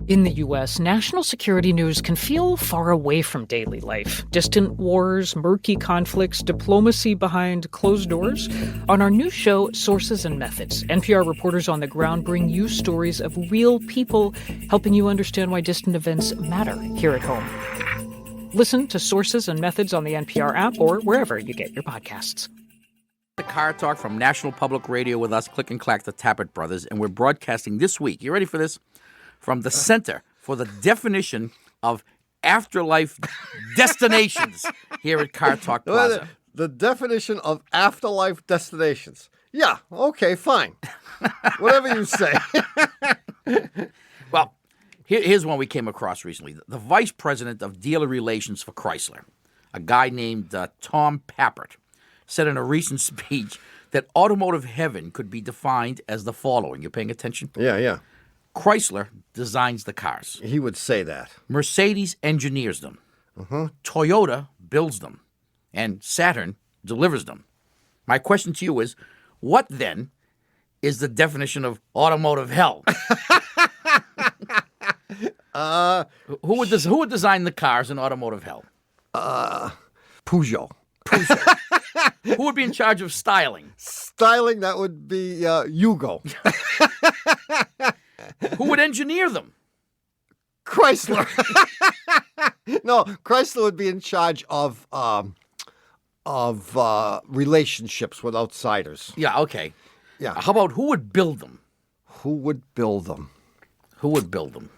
In the U.S., national security news can feel far away from daily life. Distant wars, murky conflicts, diplomacy behind closed doors. On our new show, Sources and Methods, NPR reporters on the ground bring you stories of real people, helping you understand why distant events matter here at home. Listen to Sources and Methods on the NPR app or wherever you get your podcasts. The Car Talk from National Public Radio with us, Click and Clack, the Tappert Brothers, and we're broadcasting this week. You ready for this? From the Center for the Definition of Afterlife Destinations here at Car Talk Plaza. The definition of afterlife destinations. Yeah, okay, fine. Whatever you say. Well, here's one we came across recently. The vice president of dealer relations for Chrysler, a guy named Tom Pappert, said in a recent speech that automotive heaven could be defined as the following. You paying attention? Yeah. Chrysler designs the cars. He would say that. Mercedes engineers them. Toyota builds them. And Saturn delivers them. My question to you is, what then is the definition of automotive hell? Who would design the cars in automotive hell? Peugeot. Who would be in charge of styling? Styling, that would be Yugo. Who would engineer them? Chrysler. No, Chrysler would be in charge of relationships with outsiders. Yeah, okay. Yeah. How about who would build them? Who would build them? Who would build them?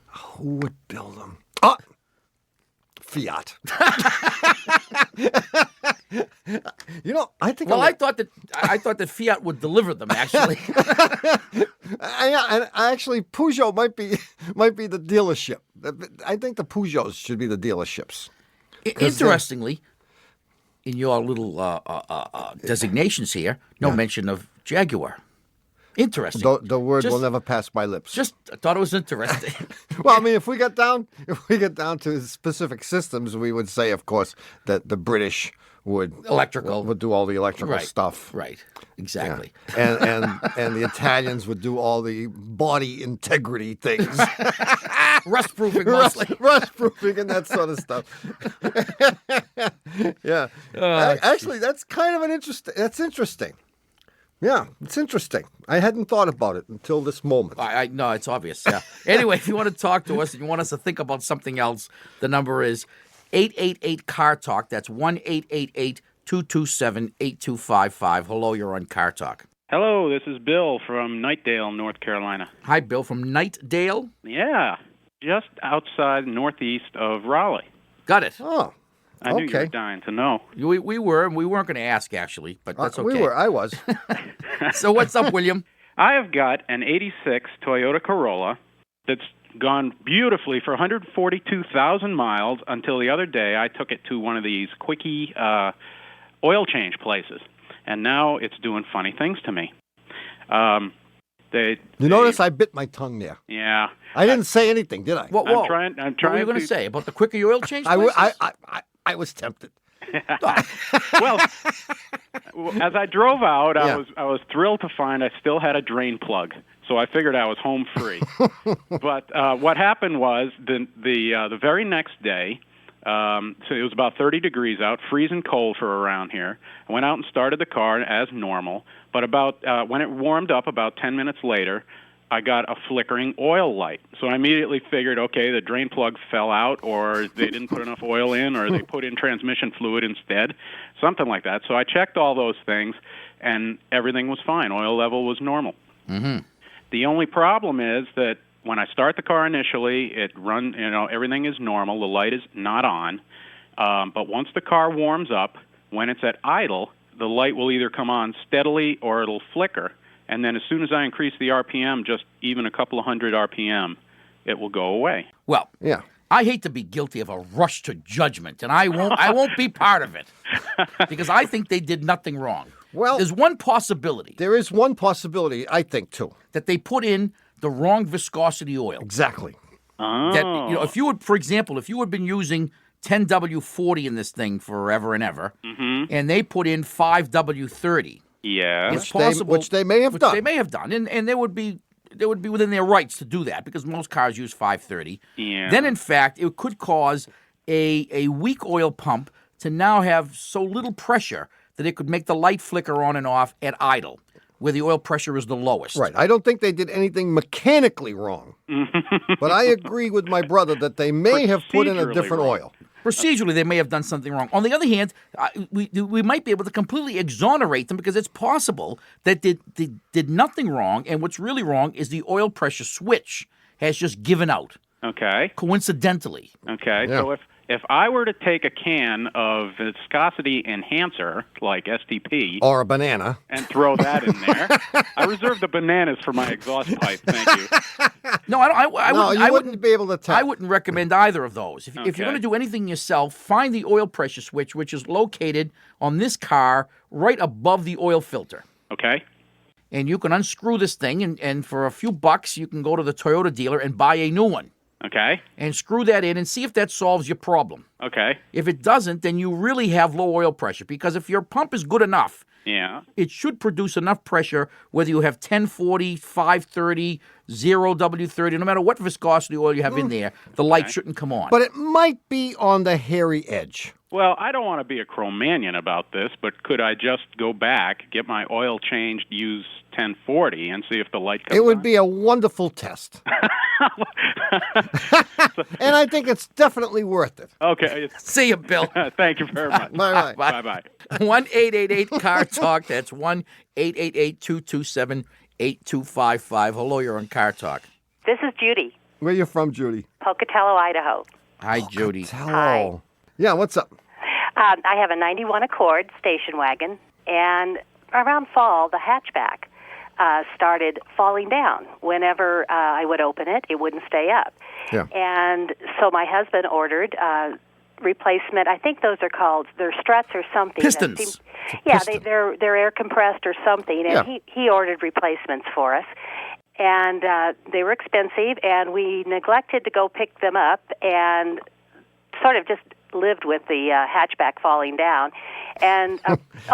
Who would build them? Fiat. I think. Well, I thought that Fiat would deliver them. Actually, actually, Peugeot might be the dealership. I think the Peugeots should be the dealerships. Interestingly, in your little designations here, no mention of Jaguar. Interesting. The word will never pass my lips. Just thought it was interesting. Well, I mean, if we get down to specific systems, we would say, of course, that the British would do all the electrical stuff. Right. Exactly. Yeah. And the Italians would do all the body integrity things. Rust-proofing mostly. Rust-proofing and that sort of stuff. Yeah. Actually, that's kind of that's interesting. Yeah, it's interesting. I hadn't thought about it until this moment. I know, it's obvious, yeah. Anyway, if you want to talk to us and you want us to think about something else, the number is 888-CAR-TALK. That's 1-888-227-8255. Hello, you're on Car Talk. Hello, this is Bill from Knightdale, North Carolina. Hi, Bill from Knightdale? Yeah, just outside northeast of Raleigh. Got it. Oh. I knew you were dying to know. We were, and we weren't going to ask, actually, but that's okay. We were. I was. So what's up, William? I have got an 86 Toyota Corolla that's gone beautifully for 142,000 miles until the other day I took it to one of these quickie oil change places, and now it's doing funny things to me. You notice I bit my tongue there. Yeah. I didn't say anything, did I? Whoa. I'm trying. What were you going to say about the quickie oil change places? I was tempted. Well, as I drove out, I was thrilled to find I still had a drain plug, so I figured I was home free. But what happened was the very next day, so it was about 30 degrees out, freezing cold for around here. I went out and started the car as normal, but about when it warmed up, about 10 minutes later, I got a flickering oil light. So I immediately figured, okay, the drain plug fell out, or they didn't put enough oil in, or they put in transmission fluid instead, something like that. So I checked all those things, and everything was fine. Oil level was normal. Mm-hmm. The only problem is that when I start the car initially, everything is normal. The light is not on. But once the car warms up, when it's at idle, the light will either come on steadily or it'll flicker. And then as soon as I increase the RPM, just even a couple of hundred RPM, it will go away. Well, yeah. I hate to be guilty of a rush to judgment, and I won't be part of it because I think they did nothing wrong. Well, there's one possibility. There is one possibility, I think, too. That they put in the wrong viscosity oil. Exactly. Oh. That, if you would, for example, if you had been using 10W40 in this thing forever and ever, and they put in 5W30. Yeah, it's possible, which they may have done. They may have done, and there would be they would be within their rights to do that because most cars use 530. Yeah. Then, in fact, it could cause a weak oil pump to now have so little pressure that it could make the light flicker on and off at idle, where the oil pressure is the lowest. Right. I don't think they did anything mechanically wrong. But I agree with my brother that they may have put in a different wrong. oil. Procedurally, they may have done something wrong. On the other hand, we might be able to completely exonerate them because it's possible that they did nothing wrong, and what's really wrong is the oil pressure switch has just given out. Okay. Coincidentally. Okay. Yeah. So if I were to take a can of viscosity enhancer like STP Or a banana. and throw that in there, I reserve the bananas for my exhaust pipe. Thank you. No, I wouldn't be able to tell. I wouldn't recommend either of those. If you're Okay. going to do anything yourself, find the oil pressure switch, which is located on this car right above the oil filter. Okay. And you can unscrew this thing, and for a few bucks, you can go to the Toyota dealer and buy a new one. Okay. And screw that in and see if that solves your problem. Okay. If it doesn't, then you really have low oil pressure because if your pump is good enough, Yeah. it should produce enough pressure whether you have 1040, 530, 0W30, no matter what viscosity oil you have in there, the light shouldn't come on. But it might be on the hairy edge. Well, I don't want to be a Cro-Magnon about this, but could I just go back, get my oil changed, use 1040, and see if the light comes on? It would be a wonderful test. And I think it's definitely worth it. Okay. See you, Bill. Thank you very much. Bye-bye. Bye-bye. 1-888-CAR-TALK. That's 1-888-227-8255. Hello, you're on Car Talk. This is Judy, Where you from, Judy? Pocatello, Idaho. Hi, Judy. Hello. Yeah, what's up? I have a 91 Accord station wagon, and around fall, the hatchback started falling down. Whenever I would open it, it wouldn't stay up. Yeah. And so my husband ordered replacement. I think those are called, they're struts or something. Pistons. Yeah, piston. they're air compressed or something, and Yeah. he ordered replacements for us. And they were expensive, and we neglected to go pick them up and sort of just lived with the hatchback falling down. And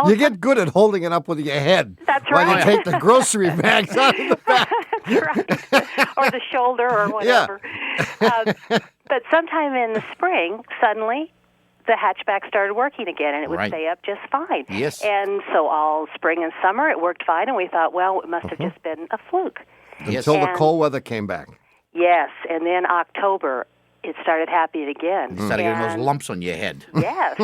You get good at holding it up with your head. That's While you right. take the grocery bags out of the back. right, or the shoulder or whatever. But sometime in the spring, suddenly, the hatchback started working again, and it would Right. stay up just fine. Yes. And so all spring and summer, it worked fine, and we thought, well, it must have just been a fluke. Yes. Until the And- cold weather came back. Yes, and then October, it started happening again. You started getting those And- lumps on your head. Yes.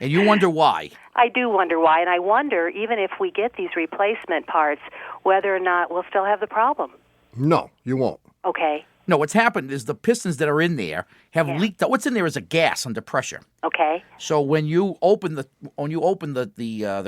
And you wonder why. I do wonder why, and I wonder, even if we get these replacement parts, whether or not we'll still have the problem. No, you won't. Okay, No, what's happened is the pistons that are in there have Yeah. leaked out. What's in there is a gas under pressure. okay, So when you open the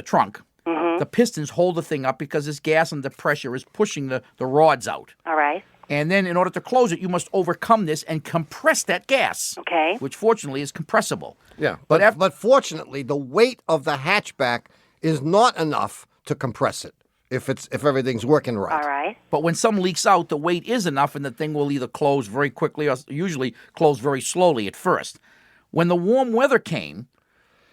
trunk, the pistons hold the thing up because this gas under pressure is pushing the rods out. all right, And then in order to close it, you must overcome this and compress that gas, okay. which fortunately is compressible. Yeah, But but fortunately, the weight of the hatchback is not enough to compress it if everything's working right. All right. But when some leaks out, the weight is enough and the thing will either close very quickly or usually close very slowly at first. When the warm weather came,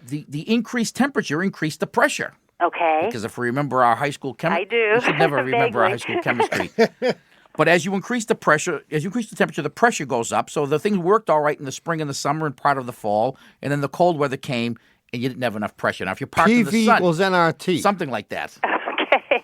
the increased temperature increased the pressure. Okay. Because if we remember our high school chemistry, I do. we should never remember our high Vaguely. school chemistry. But as you increase the pressure, as you increase the temperature, the pressure goes up. So the thing worked all right in the spring and the summer and part of the fall. And then the cold weather came and you didn't have enough pressure. Now, if you're parked in the PV sun, equals NRT. something like that. Okay.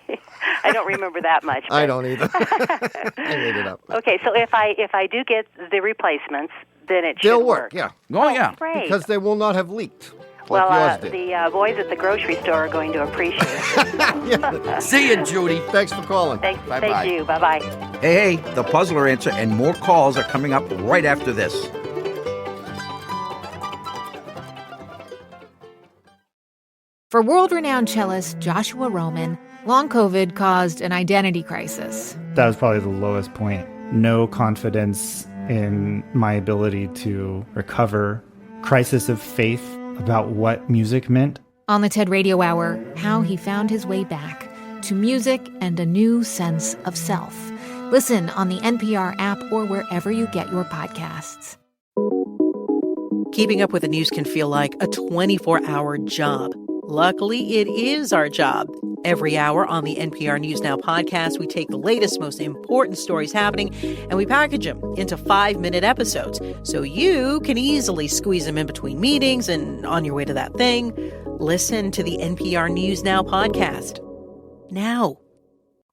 I don't remember that much. I but- don't either. I made it up. Okay, so if I do get the replacements, then it should They'll work, yeah. Oh, yeah. Great. Because they will not have leaked well, like yours did. the boys at the grocery store are going to appreciate it. See you, Judy. Thanks for calling. Thank Bye-bye. you. Bye-bye. Hey, the puzzler answer and more calls are coming up right after this. For world-renowned cellist Joshua Roman, long COVID caused an identity crisis. That was probably the lowest point. No confidence in my ability to recover. Crisis of faith about what music meant. On the TED Radio Hour, how he found his way back to music and a new sense of self. Listen on the NPR app or wherever you get your podcasts. Keeping up with the news can feel like a 24-hour job. Luckily, it is our job. Every hour on the NPR News Now podcast, we take the latest, most important stories happening, and we package them into 5-minute episodes so you can easily squeeze them in between meetings and on your way to that thing. Listen to the NPR News Now podcast. Now.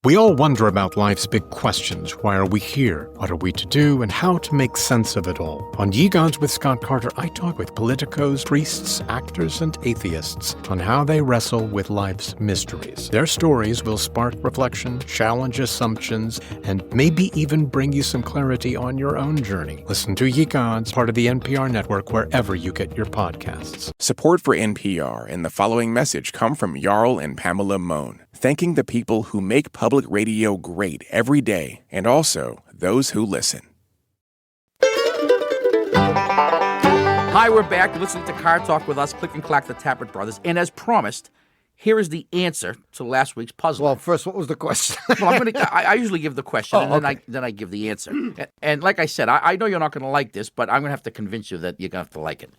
We all wonder about life's big questions. Why are we here? What are we to do? And how to make sense of it all. On Ye Gods with Scott Carter, I talk with politicos, priests, actors, and atheists on how they wrestle with life's mysteries. Their stories will spark reflection, challenge assumptions, and maybe even bring you some clarity on your own journey. Listen to Ye Gods, part of the NPR network, wherever you get your podcasts. Support for NPR and the following message come from Jarl and Pamela Mohn, thanking the people who make public radio great every day, and also those who listen. Hi, we're back. You're listening to Car Talk with us, Click and Clack, the Tappert Brothers. And as promised, here is the answer to last week's puzzle. Well, first, what was the question? Well, I usually give the question, then I give the answer. And like I said, I know you're not going to like this, but I'm going to have to convince you that you're going to have to like it.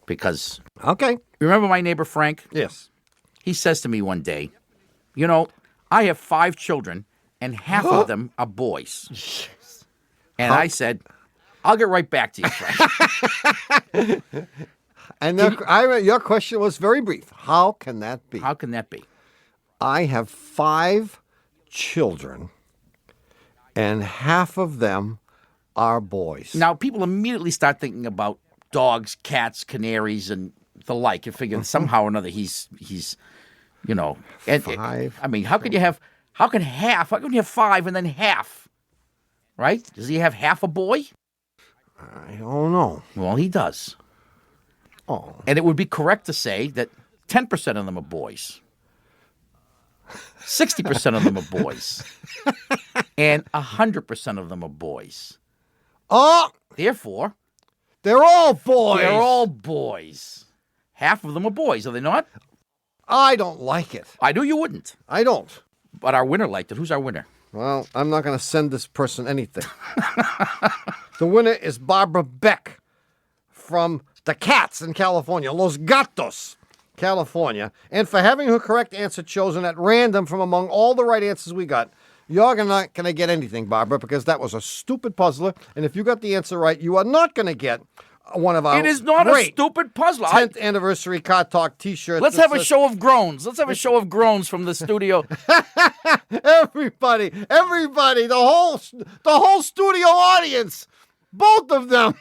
Because, okay, remember my neighbor Frank? Yes. He says to me one day, you know, I have 5 children, and half of them are boys. And I said, I'll get right back to you, Frank. And your question was very brief. How can that be? How can that be? I have 5 children, and half of them are boys. Now, people immediately start thinking about dogs, cats, canaries, and the like, and figure somehow or another he's you know, and 5. I mean, how can you have 5 and then half? Right? Does he have half a boy? I don't know. Well, he does. Oh. And it would be correct to say that 10% of them are boys. 60% of them are boys. And 100% of them are boys. Oh! Therefore, they're all boys. They're all boys. Half of them are boys, are they not? I don't like it. I knew you wouldn't. I don't. But our winner liked it. Who's our winner? Well, I'm not going to send this person anything. The winner is Barbara Beck from the Cats in California, Los Gatos, California. And for having her correct answer chosen at random from among all the right answers we got, you're not going to get anything, Barbara, because that was a stupid puzzler. And if you got the answer right, you are not going to get one of our It is not a stupid puzzle. 10th anniversary Car Talk t-shirt. Let's have a show of groans. Let's have a show of groans from the studio. Everybody, the whole studio audience, both of them.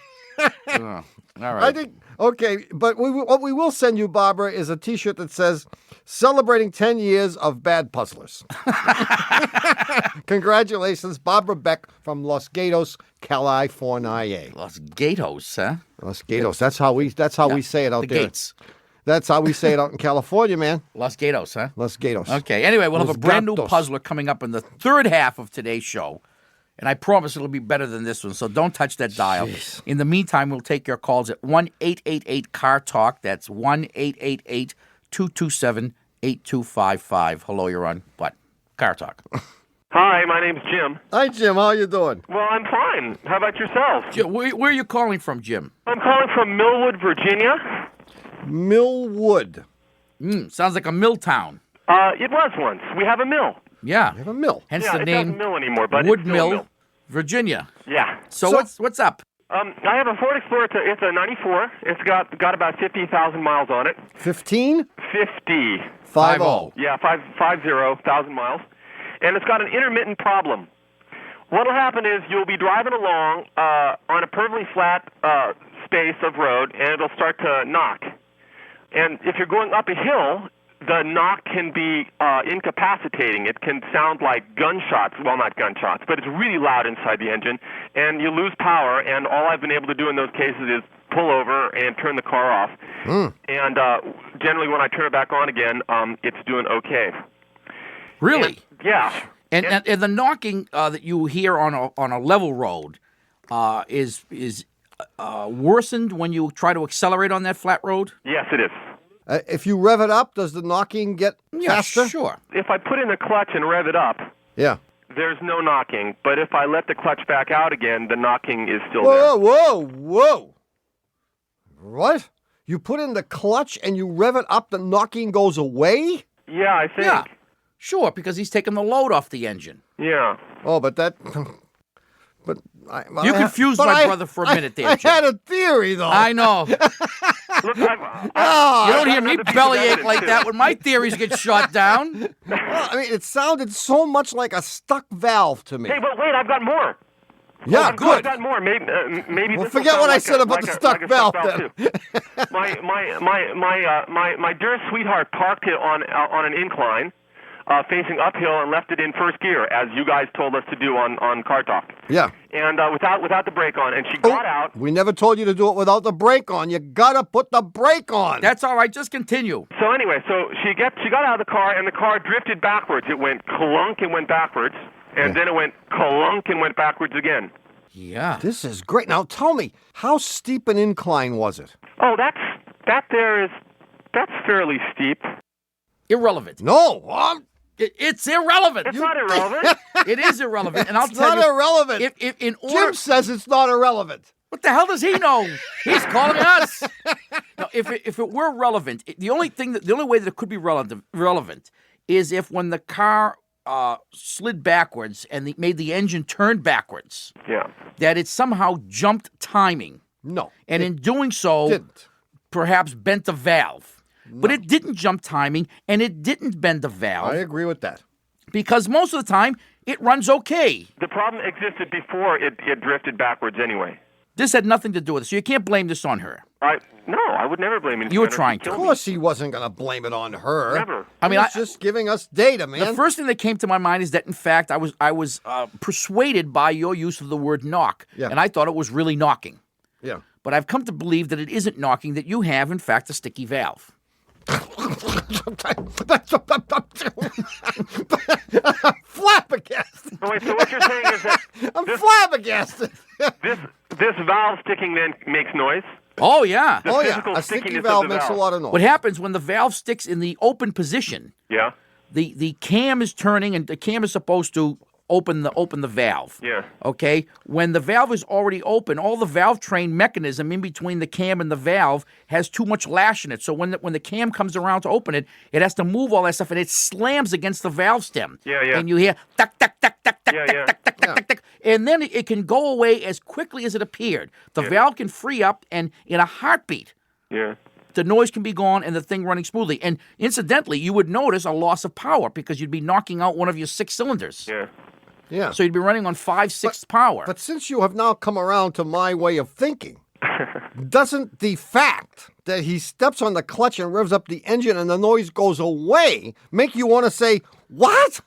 All right. I think, okay, but what we will send you, Barbara, is a t-shirt that says, celebrating 10 years of bad puzzlers. Congratulations, Barbara Beck from Los Gatos, California. Los Gatos, huh? Los Gatos. That's how we say it out there. Gates. That's how we say it out in California, man. Los Gatos, huh? Los Gatos. Okay, anyway, we'll Los have a brand new Gatos. puzzler coming up in the third half of today's show. And I promise it'll be better than this one, so don't touch that dial. Jeez. In the meantime, we'll take your calls at 1-888-CAR-TALK. That's 1-888-227-8255. Hello, you're on what? Car Talk. Hi, my name's Jim. Hi, Jim. How you doing? Well, I'm fine. How about yourself? Jim, where are you calling from, Jim? I'm calling from Millwood, Virginia. Millwood. Sounds like a mill town. It was once. We have a mill. Yeah. We have a mill. Hence Yeah, the it name doesn't mill anymore, but Wood it's still a Mill, mill. Virginia. Yeah. So what's up? I have a Ford Explorer. It's a 94. It's got about 50,000 miles on it. 15? 50. 50. Yeah, 50,000 miles. And it's got an intermittent problem. What'll happen is you'll be driving along on a perfectly flat space of road, and it'll start to knock. And if you're going up a hill, the knock can be incapacitating. It can sound like gunshots. Well, not gunshots, but it's really loud inside the engine, and you lose power, and all I've been able to do in those cases is pull over and turn the car off. And generally when I turn it back on again, it's doing okay. Really? And, yeah. And the knocking that you hear on a level road is worsened when you try to accelerate on that flat road? Yes, it is. If you rev it up, does the knocking get faster? Sure. If I put in the clutch and rev it up, Yeah. there's no knocking. But if I let the clutch back out again, the knocking is still Whoa, whoa. What? You put in the clutch and you rev it up, the knocking goes away? there. Yeah, I think. Yeah. Sure, because he's taking the load off the engine. Yeah. Oh, but that. But You confused my brother for a minute there, I Jim. had a theory, though. I know. Look, You don't hear me bellyache like that when my theories get shot down. Well, I mean, it sounded so much like a stuck valve to me. Hey, but wait, I've got more. Yeah, I've good. got more. Maybe Well, this forget will what I sound said about like the a stuck valve, then. too. My dearest sweetheart parked it on an incline, facing uphill, and left it in first gear, as you guys told us to do on Car Talk. Yeah. And without the brake on, and she got out. We never told you to do it without the brake on. You gotta put the brake on. That's all right. Just continue. So anyway, she got out of the car, and the car drifted backwards. It went clunk and went backwards, and then it went clunk and went backwards again. Yeah. This is great. Now tell me, how steep an incline was it? Oh, that's fairly steep. Irrelevant. No, It's irrelevant. It's not irrelevant. It is irrelevant, and I'll it's tell not you. irrelevant. If in order, Jim says it's not irrelevant. what the hell does he know? He's calling us. No, if it were relevant, the only way that it could be relevant is if when the car slid backwards and made the engine turn backwards, Yeah. that it somehow jumped timing, No. and in doing so, Didn't. perhaps bent the valve. But it didn't jump timing, and it didn't bend the valve. I agree with that. Because most of the time, it runs okay. The problem existed before it drifted backwards anyway. This had nothing to do with it, so you can't blame this on her. No, I would never blame anything. You were trying to. Of course he wasn't going to blame it on her. Never. I mean, He was just giving us data, man. The first thing that came to my mind is that, in fact, I was persuaded by your use of the word knock, Yeah. and I thought it was really knocking. Yeah. But I've come to believe that it isn't knocking, that you have, in fact, a sticky valve. Flabbergasted. Oh, wait, so what you're saying is that I'm flabbergasted. this valve sticking then makes noise? Oh, yeah. Oh, yeah. physical A sticky stickiness of valve the makes a valve. lot of noise. What happens when the valve sticks in the open position, Yeah. the cam is turning, and the cam is supposed to open the valve. Yeah. Okay? When the valve is already open, all the valve train mechanism in between the cam and the valve has too much lash in it. So when the cam comes around to open it, it has to move all that stuff, and it slams against the valve stem. Yeah, yeah. And you hear tuck, tuck, tuck, tuck, tuck, Yeah, tuck, yeah. tuck, tuck, tuck, tuck, tuck. And then it can go away as quickly as it appeared. The valve can free up, and in a heartbeat, Yeah. the noise can be gone and the thing running smoothly. And incidentally, you would notice a loss of power because you'd be knocking out one of your 6 cylinders. Yeah. Yeah. So you'd be running on 5/6 power. But since you have now come around to my way of thinking, doesn't the fact that he steps on the clutch and revs up the engine and the noise goes away make you want to say, what?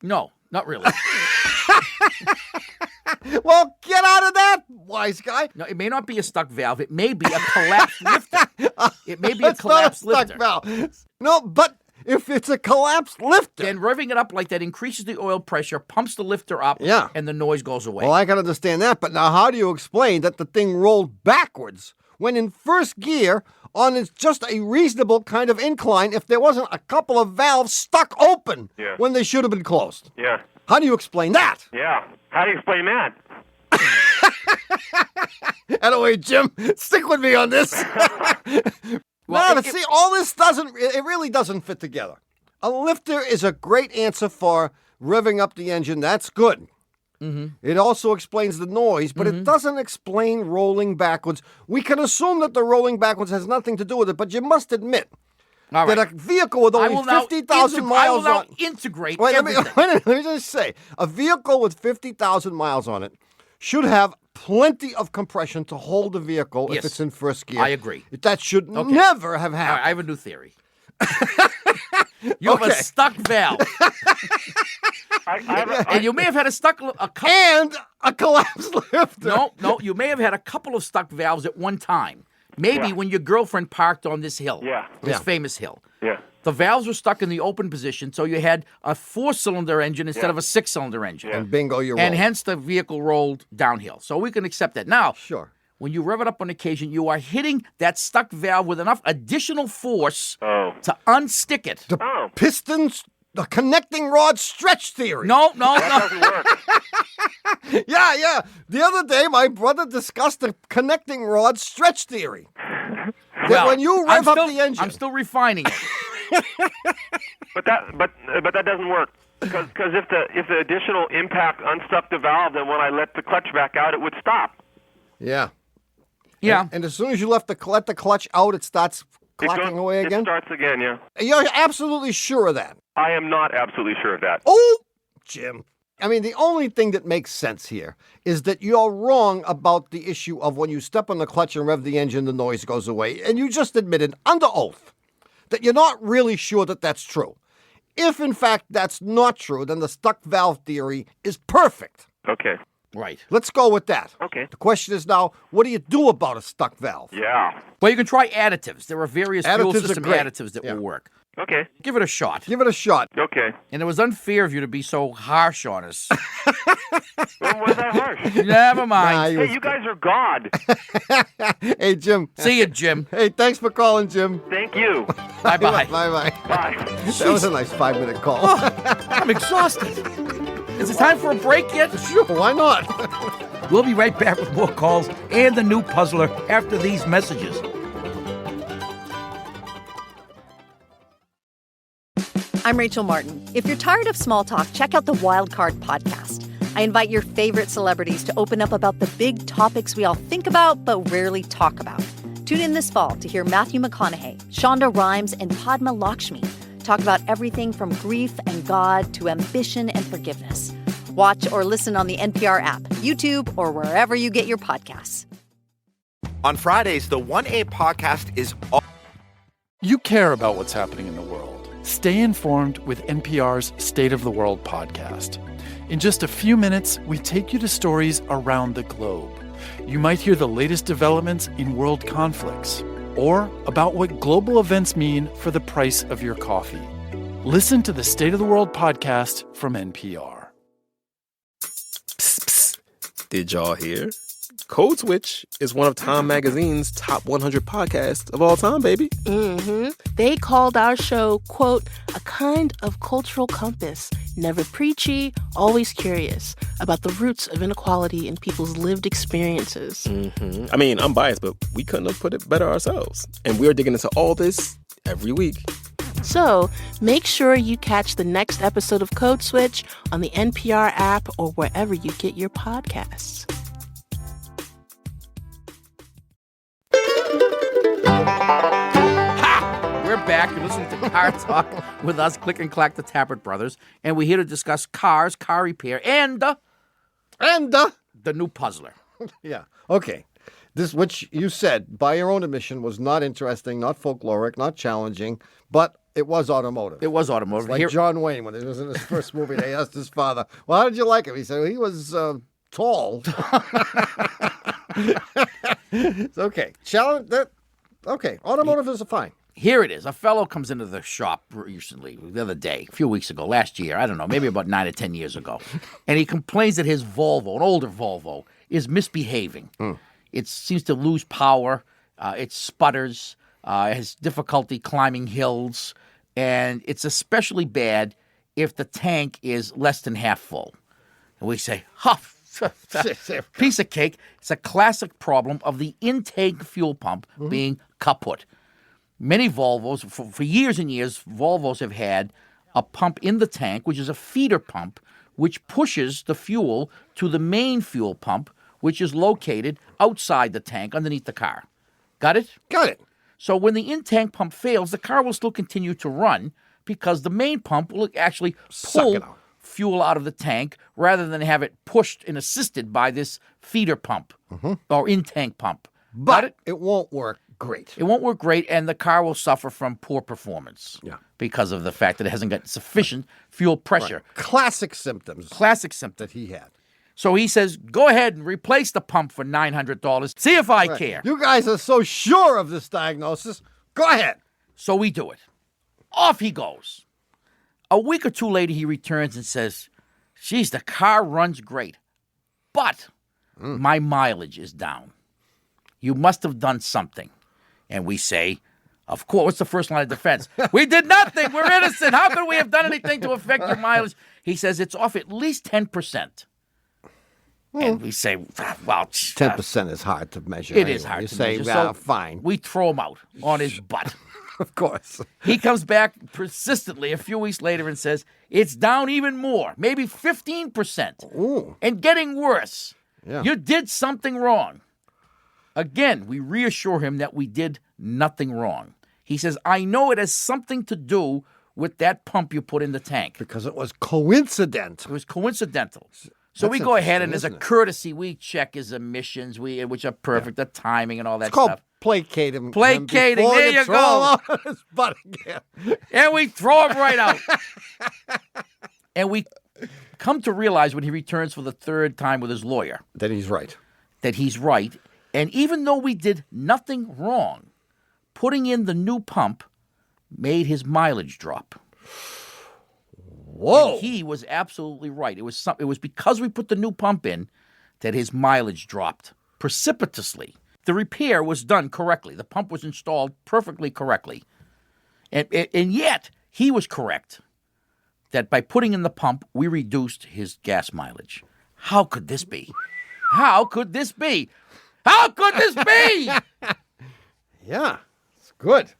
No, not really. Well, get out of that, wise guy. No, it may not be a stuck valve. It may be a collapsed lifter. It may be a It's not collapsed stuck lifter. valve. No, but if it's a collapsed lifter. Then revving it up like that increases the oil pressure, pumps the lifter up, Yeah. and the noise goes away. Well, I can understand that, but now how do you explain that the thing rolled backwards when in first gear on just a reasonable kind of incline if there wasn't a couple of valves stuck open Yeah. when they should have been closed? Yeah. How do you explain that? Yeah. How do you explain that? Anyway, Jim, stick with me on this. Well, but see, all this it really doesn't fit together. A lifter is a great answer for revving up the engine. That's good. Mm-hmm. It also explains the noise, but it doesn't explain rolling backwards. We can assume that the rolling backwards has nothing to do with it, but you must admit All right. that a vehicle with I only will now 50,000 miles I will now on integrate Wait, everything. let me just say, a vehicle with 50,000 miles on it should have plenty of compression to hold the vehicle Yes. if it's in first gear. I agree. That should Okay. never have All right, happened. I have a new theory. You have a Okay. stuck valve. And you may have had a couple. And a collapsed lifter. No, you may have had a couple of stuck valves at one time. Maybe Yeah. when your girlfriend parked on this hill, Yeah. this Yeah. famous hill. Yeah. The valves were stuck in the open position, so you had a 4-cylinder engine instead Yeah. of a 6-cylinder engine. And bingo, you're And wrong. hence the vehicle rolled downhill. So we can accept that. Now, Sure. when you rev it up on occasion, you are hitting that stuck valve with enough additional force Oh. to unstick it. The Oh. pistons, the connecting rod stretch theory. No. That doesn't work. Yeah. The other day, my brother discussed the connecting rod stretch theory. That Well, when you I'm rev up still- the engine. I'm still refining it. But that doesn't work. Because if the additional impact unstuck the valve, then when I let the clutch back out, it would stop. Yeah. Yeah. And as soon as you let the clutch out, it starts clacking away again? It starts again, yeah. You're absolutely sure of that? I am not absolutely sure of that. Oh, Jim. I mean, the only thing that makes sense here is that you're wrong about the issue of when you step on the clutch and rev the engine, the noise goes away. And you just admitted under oath that you're not really sure that that's true. If, in fact, that's not true, then the stuck valve theory is perfect. Okay. Right. Let's go with that. Okay. The question is now, what do you do about a stuck valve? Yeah. Well, you can try additives. There are various fuel Additives are system great. additives that will work. Okay. Give it a shot. Give it a shot. Okay. And it was unfair of you to be so harsh on us. Well, was I harsh? Never mind. Nah, Hey, you guys are God. Hey, Jim. See you, Jim. Hey, thanks for calling, Jim. Thank you. Bye-bye. Bye-bye. Bye. That was a nice 5-minute call. I'm exhausted. Is it time for a break yet? Sure, why not? We'll be right back with more calls and the new puzzler after these messages. I'm Rachel Martin. If you're tired of small talk, check out the Wildcard podcast. I invite your favorite celebrities to open up about the big topics we all think about but rarely talk about. Tune in this fall to hear Matthew McConaughey, Shonda Rhimes, and Padma Lakshmi talk about everything from grief and God to ambition and forgiveness. Watch or listen on the NPR app, YouTube, or wherever you get your podcasts. On Fridays, the 1A podcast is all... You care about what's happening in the world. Stay informed with NPR's State of the World podcast. In just a few minutes, we take you to stories around the globe. You might hear the latest developments in world conflicts, or about what global events mean for the price of your coffee. Listen to the State of the World podcast from NPR. Psst, psst. Did y'all hear? Code Switch is one of Time Magazine's top 100 podcasts of all time, baby. Mm-hmm. They called our show, quote, a kind of cultural compass, never preachy, always curious, about the roots of inequality in people's lived experiences. Mm-hmm. I mean, I'm biased, but we couldn't have put it better ourselves. And we're digging into all this every week. So make sure you catch the next episode of Code Switch on the NPR app or wherever you get your podcasts. We're back. You're listening to Car Talk with us, Click and Clack, the Tappert brothers, and we're here to discuss cars, car repair, and the new puzzler. Yeah. Okay. This, which you said, by your own admission, was not interesting, not folkloric, not challenging, but it was automotive. It was automotive. It's like John Wayne, when he was in his first movie, they asked his father, well, how did you like him? He said, well, he was tall. It's okay. Okay. Automotive is fine. Here it is. A fellow comes into the shop recently, the other day, a few weeks ago, last year, I don't know, maybe about 9 or 10 years ago, and he complains that his Volvo, an older Volvo, is misbehaving. It seems to lose power. It sputters. It has difficulty climbing hills. And it's especially bad if the tank is less than half full. And we say, huff. Piece of cake. It's a classic problem of the intake fuel pump being kaput. Many Volvos, for years and years, Volvos have had a pump in the tank, which is a feeder pump, which pushes the fuel to the main fuel pump, which is located outside the tank underneath the car. Got it? Got it. So when the in-tank pump fails, the car will still continue to run because the main pump will actually pull fuel out of the tank rather than have it pushed and assisted by this feeder pump or in-tank pump. But it won't work great. It won't work great, and the car will suffer from poor performance because of the fact that it hasn't got sufficient fuel pressure. Right. Classic symptoms. That he had. So he says, go ahead and replace the pump for $900. See if I care. You guys are so sure of this diagnosis. Go ahead. So we do it. Off he goes. A week or two later, he returns and says, geez, the car runs great, but my mileage is down. You must have done something. And we say, of course, what's the first line of defense? We did nothing. We're innocent. How could we have done anything to affect your mileage? He says it's off at least 10%. And we say, well, 10% is hard to measure. It is hard you to say, measure. well, So fine. We throw him out on his butt. Of course. He comes back persistently a few weeks later and says, it's down even more, maybe 15%. Ooh. And getting worse. Yeah. You did something wrong. Again, we reassure him that we did nothing wrong. He says, I know it has something to do with that pump you put in the tank. Because it was coincident. It was coincidental. So That's we go ahead and interesting, as a isn't it? courtey, we check his emissions, which are perfect, the timing and all that It's called stuff. placating. Placating, before there you throw go. him out his butt again. And we throw him right out. And we come to realize when he returns for the third time with his lawyer. That he's right. That he's right. And even though we did nothing wrong, putting in the new pump made his mileage drop. Whoa. And he was absolutely right. It was because we put the new pump in that his mileage dropped precipitously. The repair was done correctly. The pump was installed perfectly correctly. And yet, he was correct that by putting in the pump, we reduced his gas mileage. How could this be? How could this be? How could this be? Yeah, it's good.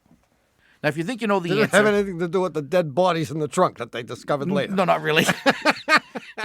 Now, if you think you know the Didn't answer... have anything to do with the dead bodies in the trunk that they discovered later. No, not really.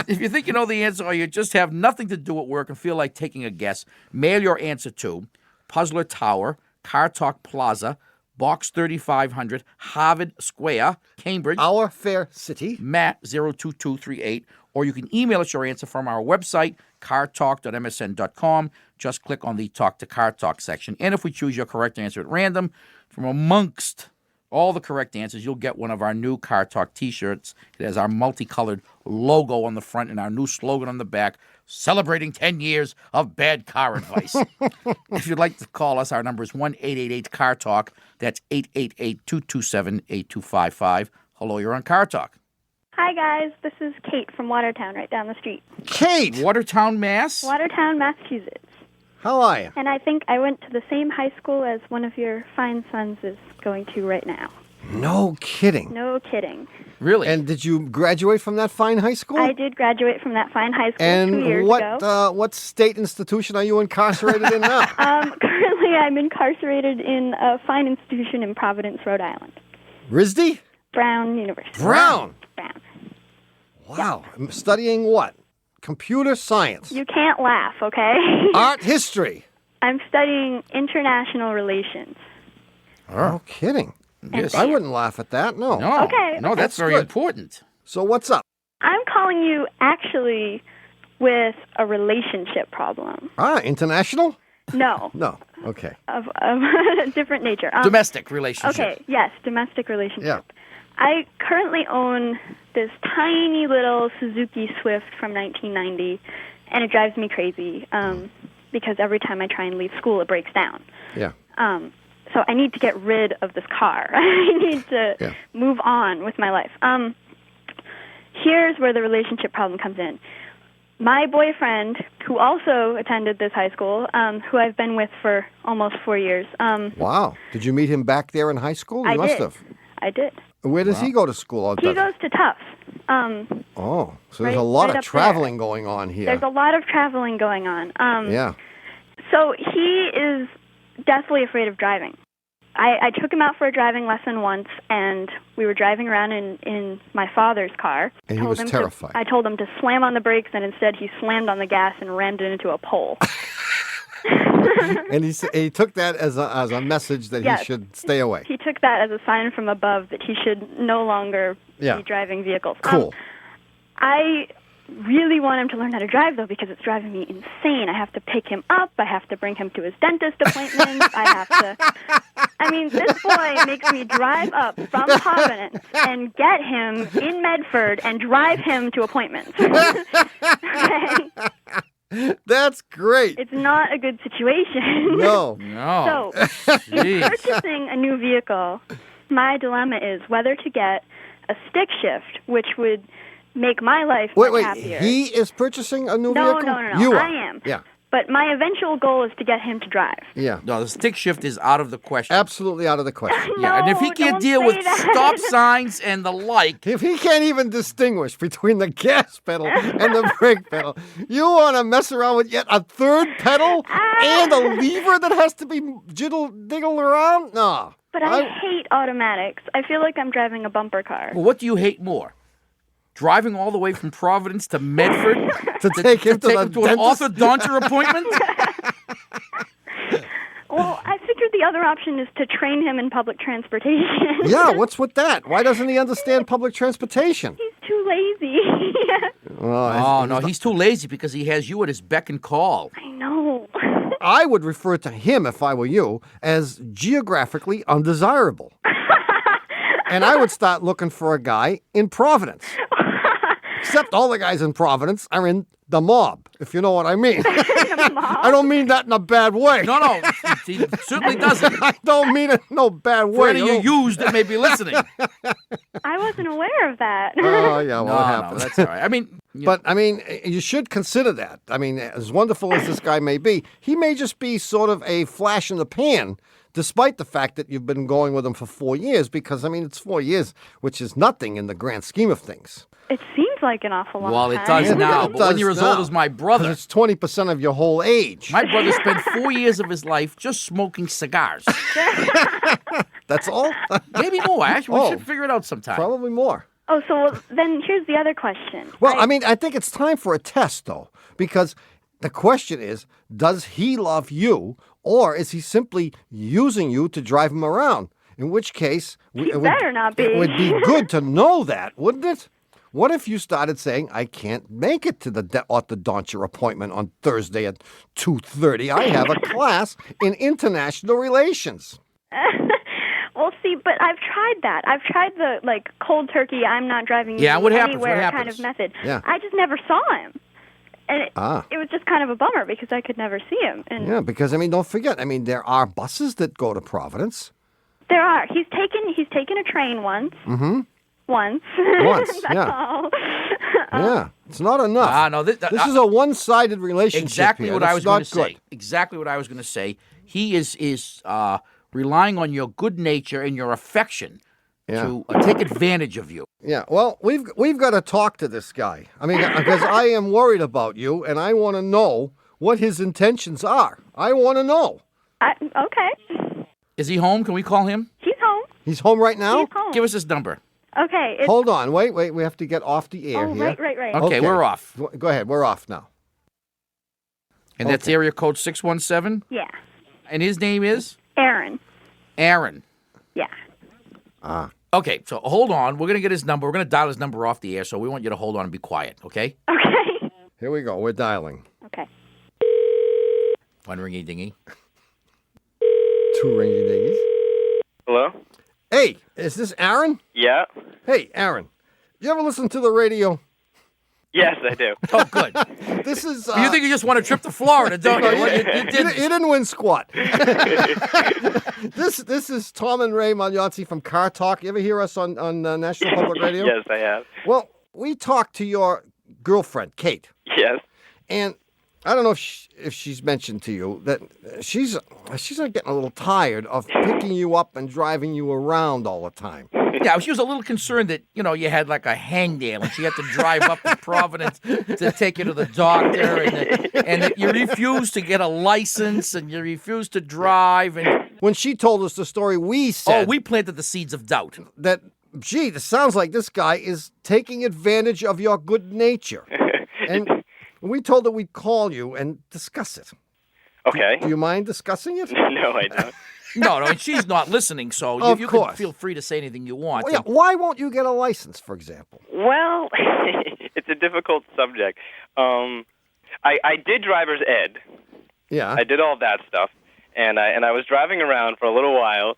If you think you know the answer or you just have nothing to do at work and feel like taking a guess, mail your answer to Puzzler Tower, Car Talk Plaza, Box 3500, Harvard Square, Cambridge. Our fair city. Matt 02238. Or you can email us your answer from our website, cartalk.msn.com. Just click on the Talk to Car Talk section. And if we choose your correct answer at random, from amongst all the correct answers, you'll get one of our new Car Talk t-shirts. It has our multicolored logo on the front and our new slogan on the back, celebrating 10 years of bad car advice. If you'd like to call us, our number is 1-888-CAR-TALK. That's 888-227-8255. Hello, you're on Car Talk. Hi, guys. This is Kate from Watertown, right down the street. Kate! Watertown, Mass? Watertown, Massachusetts. How are you? And I think I went to the same high school as one of your fine sons is going to right now. No kidding. No kidding. Really? And did you graduate from that fine high school? I did graduate from that fine high school and 2 years ago. What state institution are you incarcerated in now? Currently, I'm incarcerated in a fine institution in Providence, Rhode Island. RISD? Brown University. Brown? Brown. Wow. Yeah. Studying what? Computer science. You can't laugh, okay? Art history. I'm studying international relations. No kidding. Yes. I wouldn't laugh at that, no. No, Okay. no, that's very good. important. So what's up? I'm calling you actually with a relationship problem. International? No. No. Okay. Of a different nature. Domestic relationship. Okay, yes, domestic relationship. Yeah. I currently own this tiny little Suzuki Swift from 1990, and it drives me crazy because every time I try and leave school, it breaks down. Yeah. So I need to get rid of this car. I need to move on with my life. Here's where the relationship problem comes in. My boyfriend, who also attended this high school, who I've been with for almost 4 years. Wow. Did you meet him back there in high school? You I must did. have. I did. Where does he go to school? He goes to Tufts. Oh, so there's right- a lot right of up traveling going on here. There's a lot of traveling going on. Yeah. So he is deathly afraid of driving. I took him out for a driving lesson once, and we were driving around in my father's car. And he was terrified. I told him to slam on the brakes, and instead he slammed on the gas and rammed it into a pole. And he took that as a message that Yes. he should stay away. He took that as a sign from above that he should no longer Yeah. be driving vehicles. Cool. I really want him to learn how to drive, though, because it's driving me insane. I have to pick him up. I have to bring him to his dentist appointments. I mean, this boy makes me drive up from Providence and get him in Medford and drive him to appointments. Okay? That's great. It's not a good situation. No. No. So, in purchasing a new vehicle, my dilemma is whether to get a stick shift, which would make my life much happier. He is purchasing a new No, vehicle? no, no, no. You are. I am. Yeah. But my eventual goal is to get him to drive. Yeah. No, the stick shift is out of the question. Absolutely out of the question. Yeah, and if he can't don't deal say with that. stop signs and the like, If he can't even distinguish between the gas pedal and the brake pedal, you want to mess around with yet a third pedal and a lever that has to be diggled around? No. But I hate automatics. I feel like I'm driving a bumper car. Well, what do you hate more? Driving all the way from Providence to Medford to take him to an orthodontic appointment? Well, I figured the other option is to train him in public transportation. Yeah, what's with that? Why doesn't he understand public transportation? He's too lazy. He's too lazy because he has you at his beck and call. I know. I would refer to him, if I were you, as geographically undesirable. And I would start looking for a guy in Providence. Except all the guys in Providence are in the mob, if you know what I mean. I don't mean that in a bad way. No, he certainly doesn't. I don't mean it in no bad way. For any you used that may be listening. I wasn't aware of that. Oh, yeah, well, it happens. No, that's all right. I mean... you should consider that. I mean, as wonderful as this guy may be, he may just be sort of a flash in the pan, despite the fact that you've been going with him for 4 years, because, I mean, it's 4 years, which is nothing in the grand scheme of things. It seems like an awful long time. Well, it does now, but when you're as old as my brother... It's 20% of your whole age. My brother spent 4 years of his life just smoking cigars. That's all? Maybe more. Actually, we should figure it out sometime. Probably more. Oh, so then here's the other question. Well, I think it's time for a test, though, because the question is, does he love you, or is he simply using you to drive him around? In which case, it would be good to know that, wouldn't it? What if you started saying, I can't make it to the orthodontic appointment on Thursday at 2:30. I have a class in international relations. Well, see, but I've tried that. I've tried the, cold turkey, I'm not driving you anywhere kind of method. Yeah. I just never saw him. And it was just kind of a bummer because I could never see him. And yeah, because, don't forget, there are buses that go to Providence. There are. He's taken a train once. Mm-hmm. Once. That's yeah. all. Yeah, it's not enough. No, this is a one-sided relationship. Exactly here. what I was going to say. Good. Exactly what I was going to say. He is relying on your good nature and your affection to take advantage of you. Yeah, well, we've got to talk to this guy. Because I am worried about you, and I want to know what his intentions are. I want to know. Okay. Is he home? Can we call him? He's home. He's home right now? He's home. Give us his number. Okay. Hold on. Wait. We have to get off the air here. Right. Okay, we're off. Go ahead. We're off now. And that's area code 617? Yeah. And his name is? Aaron. Aaron. Yeah. Okay, so hold on. We're going to get his number. We're going to dial his number off the air, so we want you to hold on and be quiet, okay? Okay. Here we go. We're dialing. Okay. One ringy-dingy. Two ringy-dingies. Hello? Hey, is this Aaron? Yeah. Hey, Aaron. You ever listen to the radio? Yes, I do. Oh, good. This is... you think you just want a trip to Florida, don't you? You didn't win squat. This is Tom and Ray Magliozzi from Car Talk. You ever hear us on National Public Radio? Yes, I have. Well, we talked to your girlfriend, Kate. Yes. And I don't know if she's mentioned to you that she's getting a little tired of picking you up and driving you around all the time. Yeah, she was a little concerned that, you had like a hangnail and she had to drive up to Providence to take you to the doctor and that you refused to get a license and you refused to drive. And when she told us the story, we said... Oh, we planted the seeds of doubt. That, gee, this sounds like this guy is taking advantage of your good nature. And we told her we'd call you and discuss it. Okay. Do you mind discussing it? No, I don't. No, and she's not listening, so you can feel free to say anything you want. Well, yeah, why won't you get a license, for example? Well, it's a difficult subject. I did driver's ed. Yeah. I did all that stuff, and I was driving around for a little while.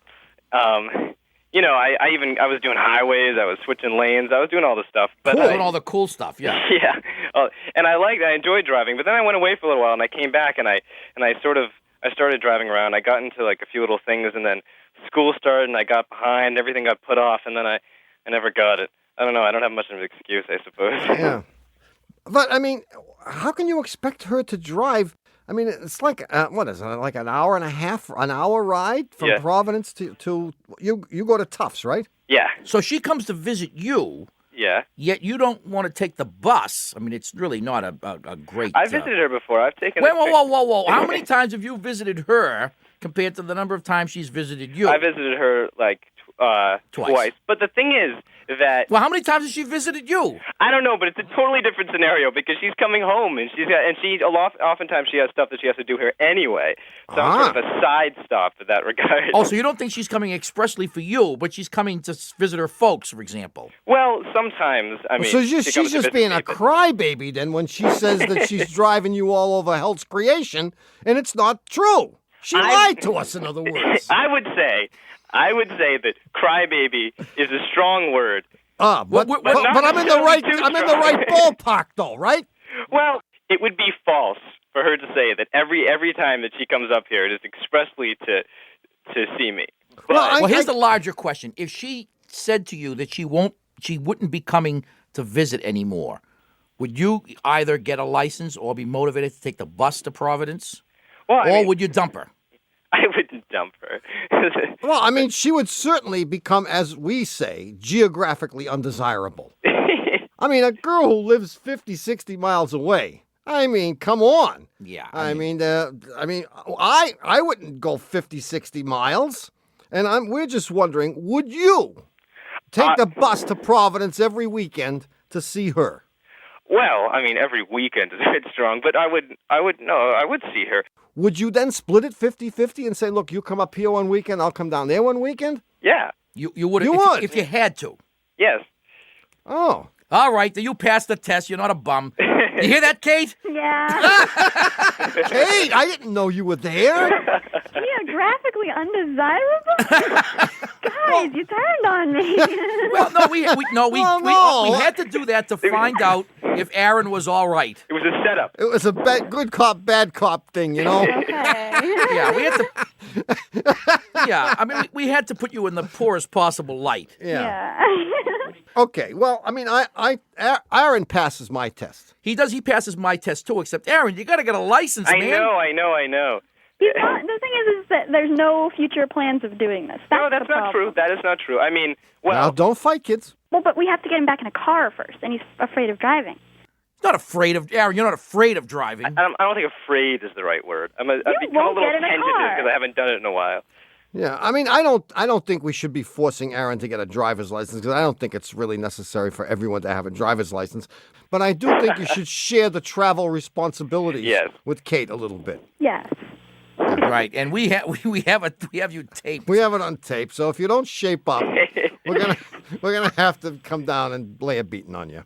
I was doing highways, I was switching lanes, I was doing all the stuff. But doing all the cool stuff, yeah. Yeah, and I enjoyed driving. But then I went away for a little while, and I came back, and I started driving around. I got into like a few little things, and then school started, and I got behind. Everything got put off, and then I never got it. I don't know. I don't have much of an excuse, I suppose. Yeah. But, how can you expect her to drive? It's like, what is it, like an hour and a half, an hour ride from Providence to you go to Tufts, right? Yeah. So she comes to visit you. Yeah. Yet you don't want to take the bus. It's really not a great... I visited her before. I've taken... Whoa. How many times have you visited her compared to the number of times she's visited you? I visited her like twice. But the thing is that... Well, how many times has she visited you? I don't know, but it's a totally different scenario because she's coming home and oftentimes she has stuff that she has to do here anyway. So I'm sort of a side stop in that regard. Oh, so you don't think she's coming expressly for you, but she's coming to visit her folks, for example? Well, sometimes. I mean, so she's just being a crybaby then when she says that she's driving you all over hell's creation, and it's not true. She lied to us, in other words. I would say that crybaby is a strong word. But I'm in the right ballpark, though, right? Well, it would be false for her to say that every time that she comes up here, it is expressly to see me. But, well, here's the larger question: if she said to you that she wouldn't be coming to visit anymore, would you either get a license or be motivated to take the bus to Providence, would you dump her? I wouldn't dump her. Well, I mean, she would certainly become, as we say, geographically undesirable. I mean, a girl who lives 50, 60 miles away. I mean, come on. Yeah. I mean, I wouldn't go 50, 60 miles. And we're just wondering, would you take the bus to Providence every weekend to see her? Well, I mean, every weekend is a bit strong, but I would see her. Would you then split it 50-50 and say, look, you come up here one weekend, I'll come down there one weekend? Yeah. You would if you had to. Yes. Oh. All right, then you passed the test. You're not a bum. You hear that, Kate? Yeah. Kate, I didn't know you were there. Geographically undesirable? Guys, you turned on me. Well, no, we had to do that to find out if Aaron was all right. It was a setup. It was a good cop, bad cop thing, you know? Okay. Yeah, we had to. Yeah, I mean, we had to put you in the poorest possible light. Yeah. Okay, well, I mean, Aaron passes my test. He does. He passes my test too. Except Aaron, you got to get a license, man. I know. The thing is that there's no future plans of doing this. That's not true. That is not true. I mean, Now, don't fight, kids. Well, but we have to get him back in a car first, and he's afraid of driving. Not afraid of Aaron. You're not afraid of driving. I don't think afraid is the right word. I've become a little tentative because I haven't done it in a while. Yeah, I mean, I don't think we should be forcing Aaron to get a driver's license because I don't think it's really necessary for everyone to have a driver's license. But I do think you should share the travel responsibilities with Kate a little bit. Yes. Right, and we have you taped. We have it on tape. So if you don't shape up, we're gonna have to come down and lay a beating on you.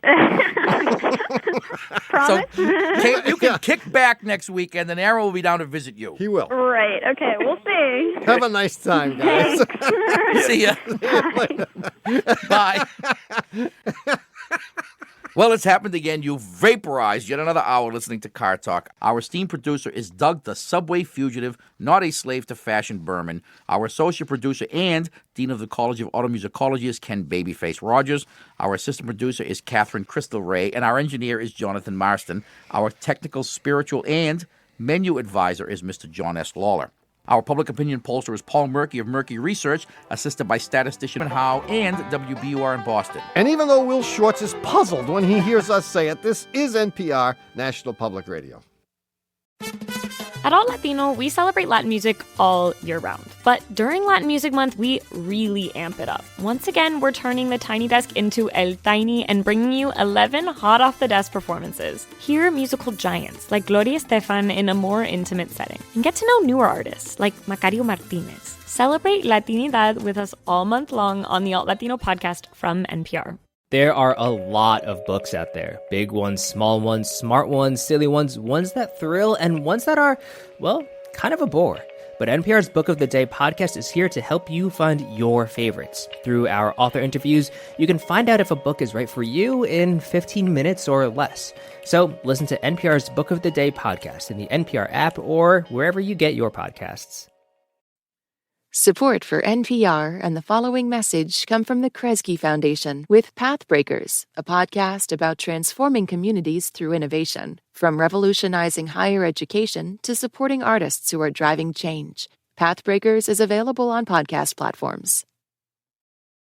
So Kate, you can kick back next weekend, and Aaron will be down to visit you. He will. Right. Okay. We'll see. Have a nice time, guys. See ya. Bye. Well, it's happened again. You vaporized yet another hour listening to Car Talk. Our esteemed producer is Doug, the subway fugitive, not a slave to fashion Berman. Our associate producer and dean of the College of Automusicology is Ken Babyface Rogers. Our assistant producer is Catherine Crystal Ray, and our engineer is Jonathan Marston. Our technical, spiritual, and menu advisor is Mr. John S. Lawler. Our public opinion pollster is Paul Murky of Murky Research, assisted by statistician Howe and WBUR in Boston. And even though Will Schwartz is puzzled when he hears us say it, this is NPR, National Public Radio. At All Latino, we celebrate Latin music all year round. But during Latin Music Month, we really amp it up. Once again, we're turning the Tiny Desk into El Tiny and bringing you 11 hot-off-the-desk performances. Hear musical giants like Gloria Estefan in a more intimate setting. And get to know newer artists like Macario Martinez. Celebrate Latinidad with us all month long on the Alt Latino podcast from NPR. There are a lot of books out there. Big ones, small ones, smart ones, silly ones, ones that thrill, and ones that are, well, kind of a bore. But NPR's Book of the Day podcast is here to help you find your favorites. Through our author interviews, you can find out if a book is right for you in 15 minutes or less. So listen to NPR's Book of the Day podcast in the NPR app or wherever you get your podcasts. Support for NPR and the following message come from the Kresge Foundation with Pathbreakers, a podcast about transforming communities through innovation. From revolutionizing higher education to supporting artists who are driving change, Pathbreakers is available on podcast platforms.